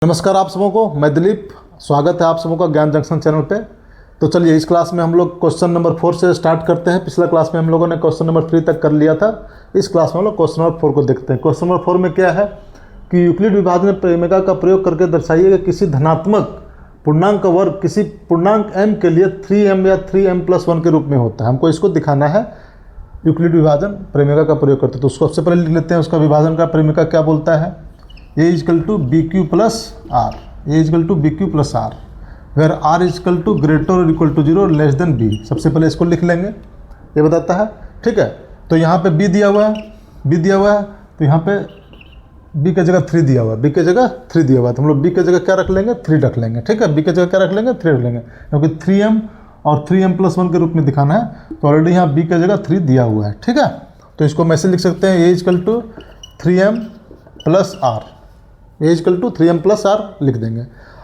नमस्कार आप सबों को, मैं दिलीप। स्वागत है आप सबों का ज्ञान जंक्शन चैनल पे। तो चलिए इस क्लास में हम लोग क्वेश्चन नंबर 4 से स्टार्ट करते हैं। पिछला क्लास में हम लोगों ने क्वेश्चन नंबर 3 तक कर लिया था। इस क्लास में हम लोग क्वेश्चन नंबर 4 को देखते हैं। क्वेश्चन नंबर 4 में क्या है कि यूक्लिड विभाजन प्रेमिका का प्रयोग करके दर्शाइए कि किसी धनात्मक पूर्णांक का वर्ग किसी पूर्णांक m के लिए 3m या 3m+1 के रूप में होता है। हमको इसको दिखाना है। यूक्लिड विभाजन प्रेमिका का प्रयोग करते हैं तो उसको सबसे पहले लिख लेते हैं। उसका विभाजन का प्रेमिका क्या बोलता है? A = BQ + R, A = BQ + R, where R = greater और equal to 0 less than B। सबसे पहले इसको लिख लेंगे, ये बताता है। ठीक है, तो यहाँ पे B दिया हुआ है, B दिया हुआ है, तो यहाँ पे B की जगह 3 दिया हुआ है, B की जगह 3 दिया हुआ है, तो हम लोग B की जगह क्या रख लेंगे? 3 रख लेंगे। ठीक है, B की जगह क्या रख लेंगे? 3 रख लेंगे, क्योंकि 3m और 3m+1 के रूप में दिखाना है। तो ऑलरेडी यहाँ B की जगह 3 दिया हुआ है। ठीक है, तो इसको हम ऐसे लिख सकते हैं, A = 3m + R, A = 3m + R लिख देंगे।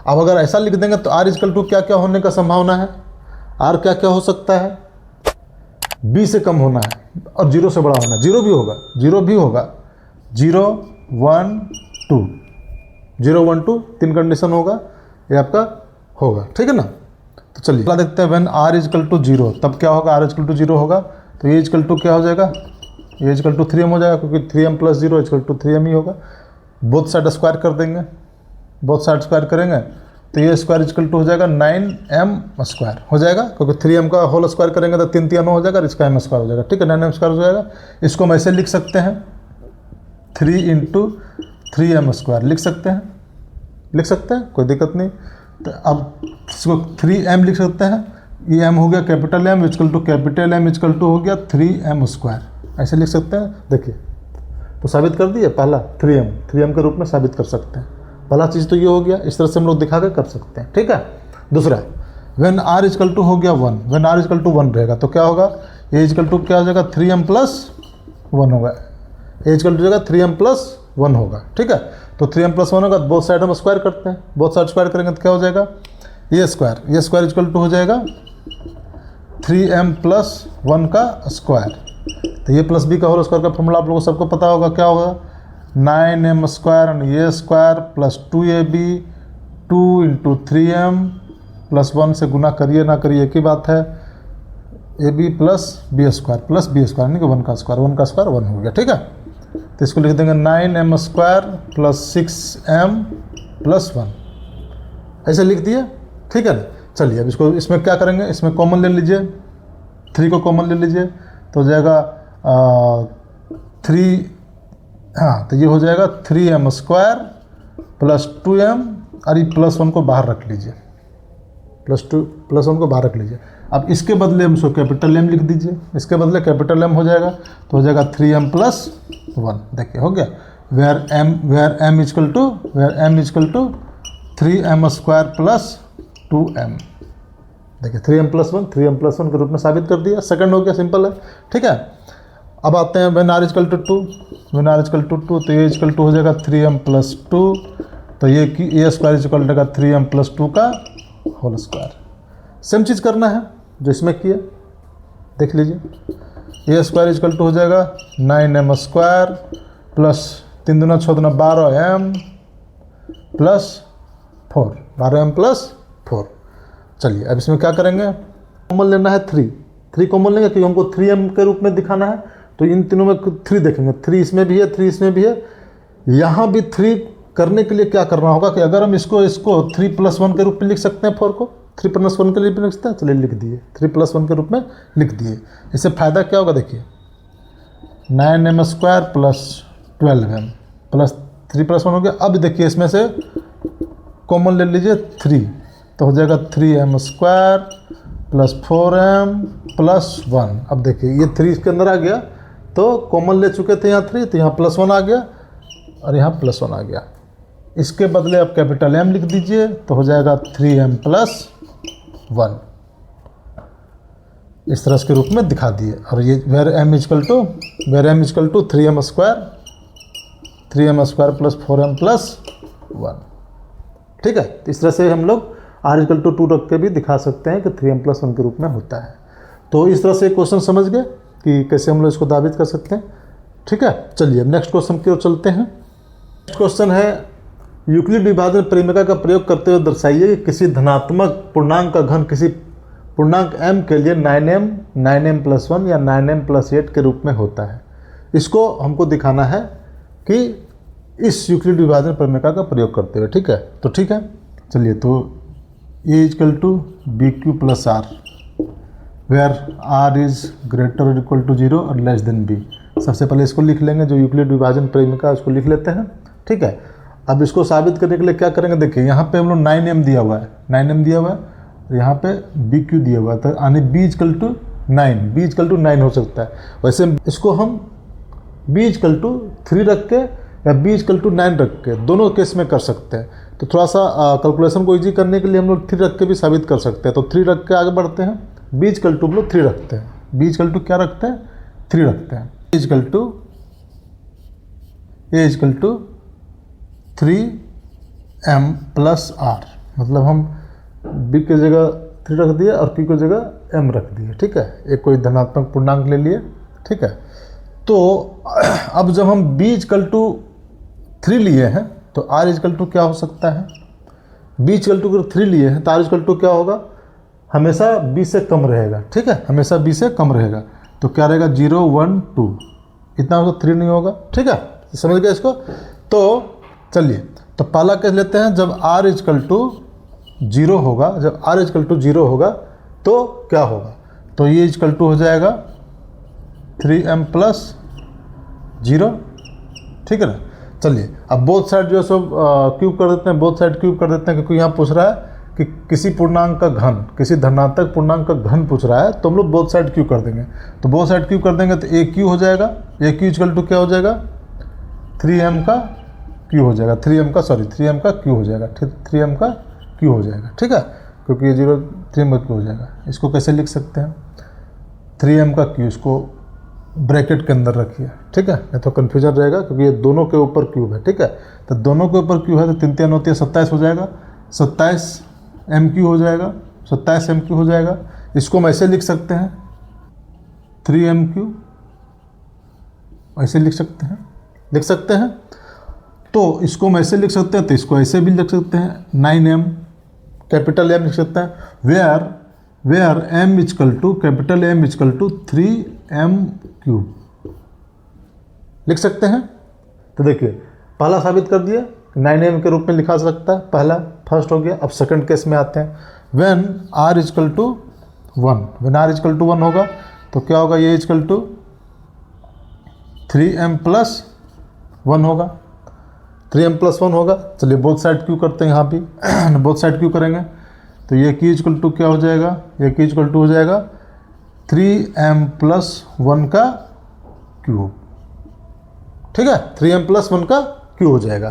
अब अगर ऐसा लिख देंगे तो R = क्या क्या होने का संभावना है? R क्या क्या हो सकता है? B से कम होना है और 0 से बड़ा होना है। 0 भी होगा, 0 भी होगा, 0 1 2, 0 1 2 3 कंडीशन होगा, ये आपका होगा। ठीक है ना। तो चलिए अगला देखते हैं। व्हेन R = 0, तब क्या होगा? R = 0 होगा तो A = क्या हो जाएगा? A = 3m हो जाएगा, क्योंकि 3m + 0 = 3m ही होगा। बोथ साइड स्क्वायर कर देंगे, बोथ साइड स्क्वायर करेंगे तो ये स्क्वायर = हो जाएगा 9m² हो जाएगा, क्योंकि 3m का होल स्क्वायर करेंगे तो 3 3 हो जाएगा और इसका m² हो जाएगा। ठीक है, 9m² हो जाएगा। इसको हम ऐसे लिख सकते हैं, 3 × 3m² लिख सकते हैं, लिख सकते हैं, कोई दिक्कत नहीं। तो अब इसको 3m लिख सकते हैं, ये m हो गया कैपिटल M कैपिटल M हो गया 3m², ऐसे लिख सकते हैं। देखिए तो साबित कर दिए, पहला 3m के रूप में साबित कर सकते हैं। पहला चीज़ तो ये हो गया, इस तरह से हम लोग दिखा के कर सकते हैं। ठीक है, दूसरा व्हेन R = हो गया 1, व्हेन R = 1 रहेगा तो क्या होगा? A = क्या हो जाएगा? 3m+1 होगा, A = जगह 3m+1 होगा। ठीक है, तो 3m+1 होगा तो बोथ साइड हम स्क्वायर करते हैं, बोथ साइड स्क्वायर करेंगे तो क्या हो जाएगा? ये स्क्वायर = हो जाएगा 3m+1 का स्क्वायर। तो ये प्लस बी का होल स्क्वायर का फॉर्मूला आप लोगों को सबको पता होगा, क्या होगा? 9m² और ये स्क्वायर प्लस 2ab 2 × 3m + 1 से गुना करिए ना करिए एक ही बात है, ab + b² यानी कि 1 का स्क्वायर 1 हो गया। ठीक है, तो इसको लिख देंगे 9m² + 6m + 1, ऐसे लिख दिए। ठीक है ना। चलिए अब इसको इसमें क्या करेंगे? इसमें कॉमन ले लीजिए, 3 को कॉमन ले लीजिए तो हो जाएगा 3, हाँ तो ये हो जाएगा 3m² + 2m और ये +1 को बाहर रख लीजिए, +1 को बाहर रख लीजिए। अब इसके बदले हम इसको कैपिटल M लिख दीजिए, इसके बदले कैपिटल M हो जाएगा तो हो जाएगा 3m + 1। देखिए हो गया, वेयर m = 3m² + 2m। देखिए 3m+1 के रूप में साबित कर दिया। सेकंड हो गया, सिंपल है। ठीक है, अब आते हैं व्हेन R = 2, व्हेन R = 2 तो ये = हो जाएगा 3m + 2, तो ये स्क्वायर = हो जाएगा 3m + 2 का होल स्क्वायर। सेम चीज़ करना है जो इसमें किया, देख लीजिए। ये स्क्वायर = हो जाएगा 9m² प्लस 3 दूना 6 दूना 12m + 4, 12m + 4। चलिए अब इसमें क्या करेंगे? कॉमन लेना है, 3 कॉमन लेंगे क्योंकि हमको 3m के रूप में दिखाना है, तो इन तीनों में 3 देखेंगे, 3 इसमें भी है, 3 इसमें भी है। यहाँ भी 3 करने के लिए क्या करना होगा कि अगर हम इसको 3+1 के रूप में लिख सकते हैं, 4 को 3+1 के लिए लिख सकते हैं। चलिए लिख दिए, 3+1 के रूप में लिख दिए। इससे फ़ायदा क्या होगा? देखिए 9m² + 12m + 3+1 हो गया। अब देखिए इसमें से कॉमन ले लीजिए 3, तो हो जाएगा 3m² + 4m + 1। अब देखिए ये 3 इसके अंदर आ गया, तो कॉमन ले चुके थे यहाँ 3, तो यहाँ +1 आ गया और यहाँ +1 आ गया। इसके बदले आप कैपिटल M लिख दीजिए तो हो जाएगा 3m + 1, इस तरह के रूप में दिखा दिए। और ये वेयर m = 3m² + 4m + 1। ठीक है, तो इस तरह से हम लोग R = 2 रख के भी दिखा सकते हैं कि 3m+1 के रूप में होता है। तो इस तरह से क्वेश्चन समझ गए कि कैसे हम लोग इसको साबित कर सकते हैं। ठीक है, चलिए अब नेक्स्ट क्वेश्चन की ओर चलते हैं। नेक्स्ट क्वेश्चन है यूक्लिड विभाजन परिमेय का प्रयोग करते हुए दर्शाइए कि किसी धनात्मक पूर्णांक का घन किसी पूर्णांक m के लिए 9m 9m + 1 या 9m + 8 के रूप में होता है। इसको हमको दिखाना है कि इस यूक्लिड विभाजन परिमेय का प्रयोग करते हुए, ठीक है। तो ठीक है, चलिए, तो a = bq + r where r is greater = 0 और लेस देन b। सबसे पहले इसको लिख लेंगे, जो यूक्लिड विभाजन परिमेय का उसको लिख लेते हैं, ठीक है। अब इसको साबित करने के लिए क्या करेंगे, देखिए यहाँ पे हम लोग 9m दिया हुआ है, 9m दिया हुआ है, यहाँ पे bq दिया हुआ है, तो यानी b = 9, b = 9 हो सकता है। वैसे इसको हम b = 3 रख के या b = 9 रख के दोनों केस में कर सकते हैं। तो थोड़ा सा कैलकुलेशन को ईजी करने के लिए हम लोग 3 रख के भी साबित कर सकते हैं। तो 3 रख के आगे बढ़ते हैं। b = हम लोग 3 रखते हैं, b = क्या रखते हैं, 3 रखते हैं। a = 3m + r, मतलब हम b की जगह 3 रख दिए और q की जगह m रख दिए, ठीक है। एक कोई धनात्मक पूर्णांक ले लिए, ठीक है। तो अब जब हम b = 3 लिए हैं तो r = क्या हो सकता है, b = 3 लिए हैं तो r = क्या होगा, हमेशा b से कम रहेगा, ठीक है, हमेशा b से कम रहेगा। तो क्या रहेगा, 0 1 2, इतना होगा, 3 नहीं होगा, ठीक है, समझ गए इसको। तो चलिए, तो पहला कह लेते हैं, जब r = 0 होगा, जब r = 0 होगा तो क्या होगा, तो ये = हो जाएगा 3m + 0, ठीक है ना। चलिए, अब बोथ साइड जो है सो क्यूब कर देते हैं, बोथ साइड क्यूब कर देते हैं, क्योंकि यहाँ पूछ रहा है कि किसी पूर्णांक का घन, किसी धनात्मक पूर्णांक का घन पूछ रहा है, तो हम लोग बोथ साइड क्यूब कर देंगे। तो बोथ साइड क्यूब कर देंगे तो AQ हो जाएगा, AQ = क्या हो जाएगा, 3m का Q हो जाएगा, 3m का Q हो जाएगा, 3m का Q हो जाएगा, ठीक है, क्योंकि ये 0 3m का Q हो जाएगा। इसको कैसे लिख सकते हैं, 3m का Q, इसको ब्रैकेट के अंदर रखिए, ठीक है, नहीं तो कन्फ्यूजन रहेगा, क्योंकि ये दोनों के ऊपर क्यूब है, ठीक है। तो दोनों के ऊपर क्यूब है तो 3 3 होती है 27 हो जाएगा, 27 MQ हो जाएगा, 27 MQ हो जाएगा। इसको हम ऐसे लिख सकते हैं, 3MQ, ऐसे लिख सकते हैं। तो इसको हम ऐसे लिख सकते हैं, तो इसको ऐसे भी लिख सकते हैं, 9m कैपिटल M लिख सकते हैं, where M = capital M = 3m³ लिख सकते हैं। तो देखिए, पहला साबित कर दिया, 9m के रूप में लिखा सकता है, पहला फर्स्ट हो गया। अब सेकंड केस में आते हैं, व्हेन r = 1, व्हेन r = 1 होगा तो क्या होगा, ये = 3m + 1 होगा, 3m + 1 होगा। चलिए, बोथ साइड क्यू करते हैं, यहाँ भी बोथ साइड क्यू करेंगे तो ये Q = क्या हो जाएगा, ये Q = हो जाएगा 3m + 1 का क्यूब, ठीक है, 3m + 1 का क्यूब हो जाएगा।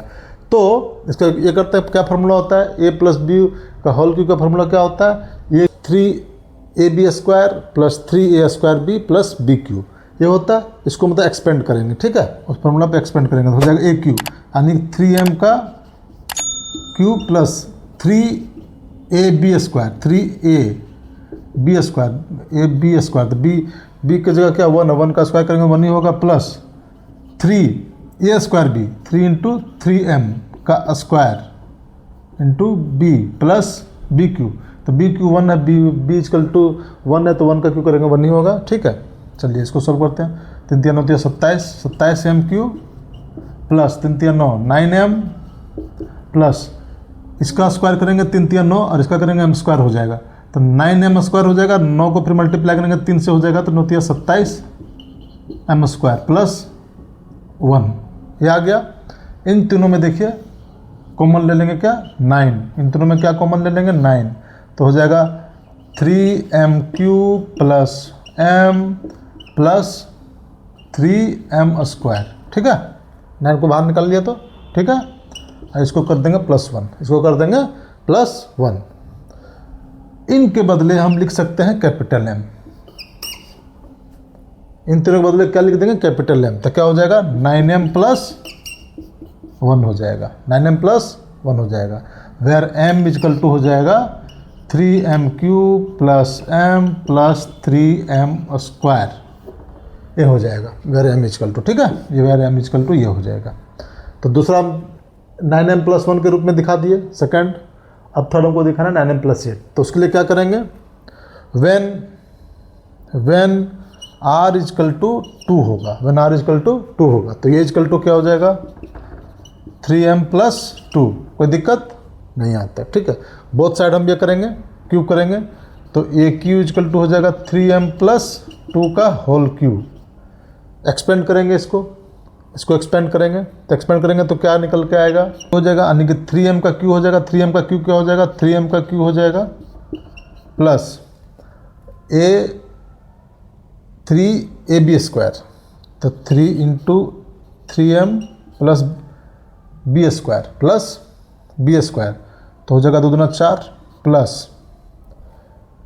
तो इसका ये करते हैं, क्या फार्मूला होता है, a + b का होल क्यूब का फार्मूला क्या होता है, ये 3ab² + 3a² b + bq ये होता है। इसको मतलब एक्सपेंड करेंगे, ठीक है, उस फार्मूला पे एक्सपेंड करेंगे तो हो जाएगा AQ, यानी 3m का क्यूब + 3ab², 3ab², तो b की जगह क्या 1 है, 1 का स्क्वायर करेंगे 1 ही होगा, प्लस 3a²b, 3 × 3m का square into b plus bq, तो bq 1 है, b = 1 है, तो 1 का क्यू करेंगे 1 ही होगा, ठीक है। चलिए, इसको सॉल्व करते हैं, 3 3 होती है 27m³ प्लस 3 3 9 9m प्लस इसका स्क्वायर करेंगे 3 3 9 और इसका करेंगे m² हो जाएगा, तो 9m² हो जाएगा, 9 को फिर मल्टीप्लाई करेंगे 3 से हो जाएगा, तो 9 27m² प्लस 1, ये आ गया। इन तीनों में देखिए कॉमन ले लेंगे क्या, 9, इन तीनों में क्या कॉमन ले लेंगे, 9, तो हो जाएगा 3m³ plus m plus 3m², ठीक है, 9 को बाहर निकाल लिया तो, ठीक है। इसको कर देंगे +1, इसको कर देंगे +1। इनके बदले हम लिख सकते हैं कैपिटल M, इन तीनों के बदले क्या लिख देंगे, कैपिटल M, तो क्या हो जाएगा 9m + 1 हो जाएगा, 9m + 1 हो जाएगा, वेयर m = हो जाएगा 3m³ plus m plus 3m², ये हो जाएगा वेयर m = ठीक है, ये वेयर m = ये हो जाएगा। तो दूसरा 9m+1 के रूप में दिखा दिए सेकंड। अब थर्ड हमको दिखाना है 9m+8। तो उसके लिए क्या करेंगे, व्हेन r इजकल टू 2 होगा, व्हेन r इजकल टू 2 होगा, तो ये इजकल टू क्या हो जाएगा 3m+2। कोई दिक्कत नहीं आता है, ठीक है। बोथ साइड हम ये करेंगे, क्यूब करेंगे, तो ए क्यू इजकल टू हो जाएगा 3m+2 का होल क्यूब। एक्सपेंड करेंगे इसको एक्सपेंड करेंगे, तो एक्सपेंड करेंगे तो क्या निकल के आएगा, हो जाएगा यानी कि 3m का क्यू हो जाएगा, 3m का क्यू क्या हो जाएगा, 3m का क्यू हो जाएगा प्लस ए 3ab², तो 3 इंटू 3m प्लस b², तो हो जाएगा 2 दूना 4 प्लस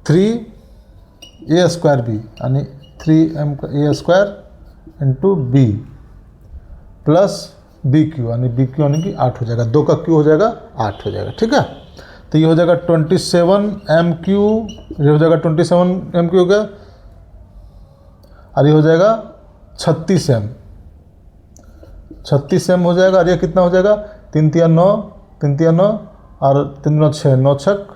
3a² यानी 3m का a² into b plus B Q यानी बी क्यू यानी कि 8 हो जाएगा, 2 का क्यू हो जाएगा 8 हो जाएगा, ठीक है। तो ये हो जाएगा 27m3, ये हो जाएगा 27m3 हो गया, और ये हो जाएगा 36m हो जाएगा, और ये कितना हो जाएगा 3 तिया 9 और 3 9 6 9 छक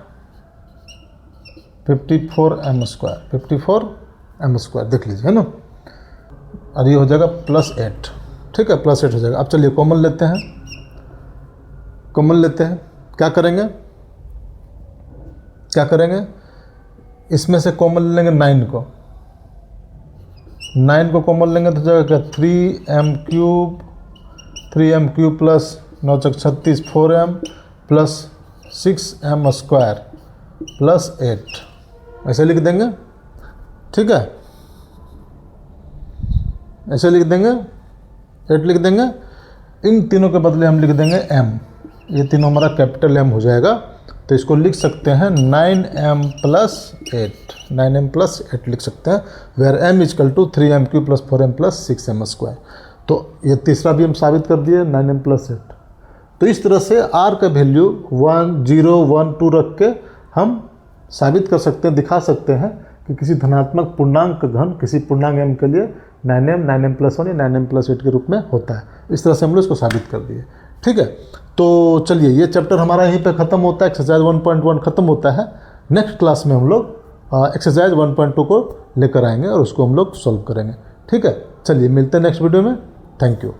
54m², देख लीजिए, है ना। और ये हो जाएगा +8, ठीक है, +8 हो जाएगा। अब चलिए कॉमन लेते हैं, क्या करेंगे, इसमें से कॉमन लेंगे 9 को कॉमन लेंगे तो हो जाएगा 3m³ प्लस 9 छक 36 4m प्लस 6m² प्लस 8, ऐसे लिख देंगे, ठीक है, ऐसे लिख देंगे, 8 लिख देंगे। इन तीनों के बदले हम लिख देंगे m, ये तीनों हमारा कैपिटल M हो जाएगा, तो इसको लिख सकते हैं 9m+8 लिख सकते हैं, where m is equal to 3m³ plus 4m plus 6m²। तो ये तीसरा भी हम साबित कर दिए 9m+8। तो इस तरह से r का वैल्यू 1 0 1 2 रख के हम साबित कर सकते हैं, दिखा सकते हैं कि किसी धनात्मक पूर्णांक घन किसी पूर्णांक m के लिए 9m 9m+1 या 9m+8 के रूप में होता है। इस तरह से हम लोग इसको साबित कर दिए, ठीक है। तो चलिए ये चैप्टर हमारा यहीं पे ख़त्म होता है, एक्सरसाइज 1.1 ख़त्म होता है। नेक्स्ट क्लास में हम लोग एक्सरसाइज 1.2 को लेकर आएंगे और उसको हम लोग सॉल्व करेंगे, ठीक है। चलिए मिलते हैं नेक्स्ट वीडियो में, थैंक यू।